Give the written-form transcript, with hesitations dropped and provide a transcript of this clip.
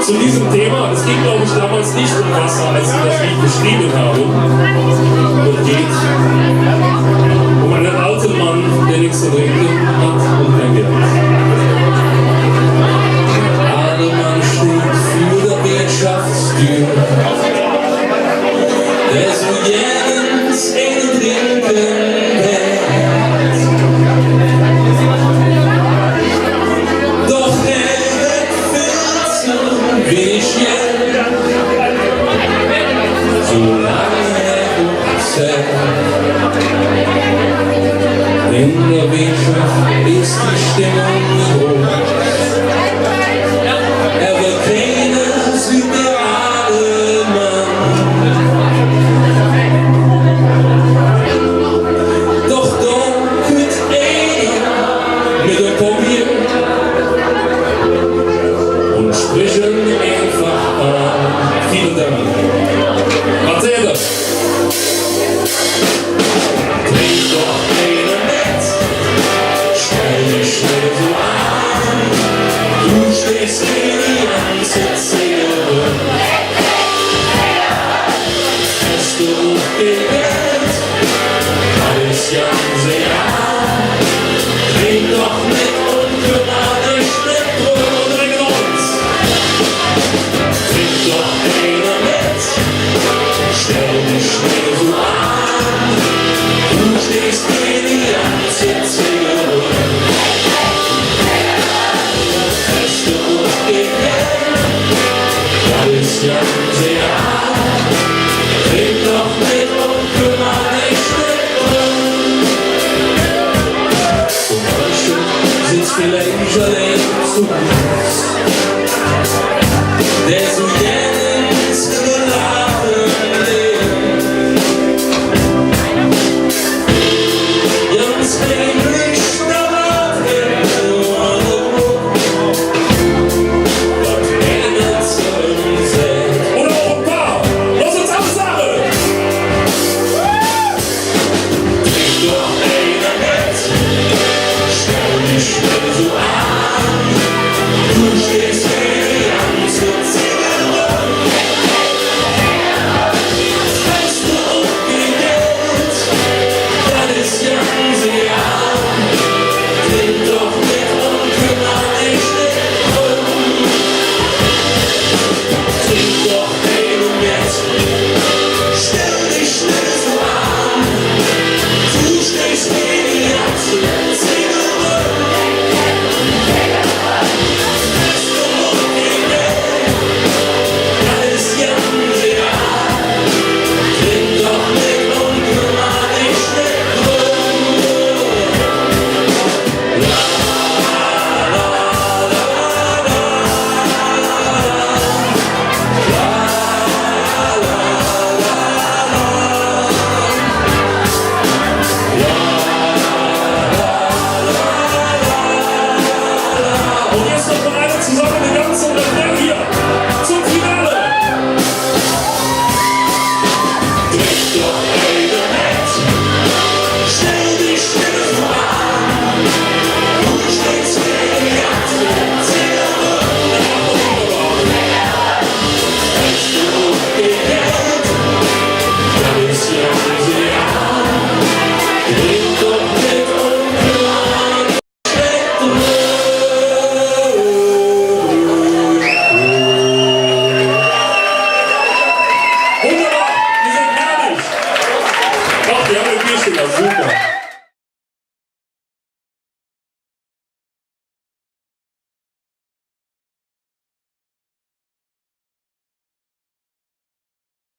Zu diesem Thema, es ging glaube ich damals nicht um Wasser, als ich das Lied geschrieben habe. Und geht um einen alten Mann, der nichts zu trinken hat und kein Geld. Der Mann steht für der Wirtschaftstür, der so jährens in Trinken hält. Doch er hat viel zu wenig Geld, solange er zählt. In der Wirtschaft ist die Stimmung hoch. Er wird keines liberale Mann. Doch dort wird er mit dem Papier und sprechen einfach an. Vielen Dank. Erzähl das. Trink doch einen mit, stell dich schnell so an. Du stehst hier die ganze Zähre. Hast du auch Geld? Alles ganze Jahr. Trink doch mit und kümmere dich nicht drum. Trink uns. Trink doch einer mit, stell dich schnell so an. Du stehst hier die ganze Zähre. Hast du auch Geld? Alles ganze Jahr. Trink doch mit und kümmere dich nicht drum. So manche sitzt vielleicht allein zu Fuß, der so jetzt geladen lebt. Ganz heimlich starrt er nur was keiner zu sehen. Oder Opa, lass uns absagen! Trink doch einer mit, stell dich schnell so an. Du stehst hier die ganze Zähre. Hast du auch Geld? Das ganze Jahr. Trink doch mit und kümmere dich nicht drum. Trink doch einen mit, stell dich schnell so an. Du stehst hier die ganze Zähre. Hast du auch Geld? Das ganze Jahr. Trink doch mit und kümmere dich nicht drum. La la la la Und jetzt noch mal alle zusammen den ganzen Refrain hier zum Finale. Trink doch einer mit, stell dich schnell so an. Du stehst hier die ganze Zähre. Hast du auch Geld? Das ganze Jahr. Trink doch mit und kümmere dich nicht drum. Wunderbar, wir sind herrlich. Doch, wir haben ein Bierchen, super.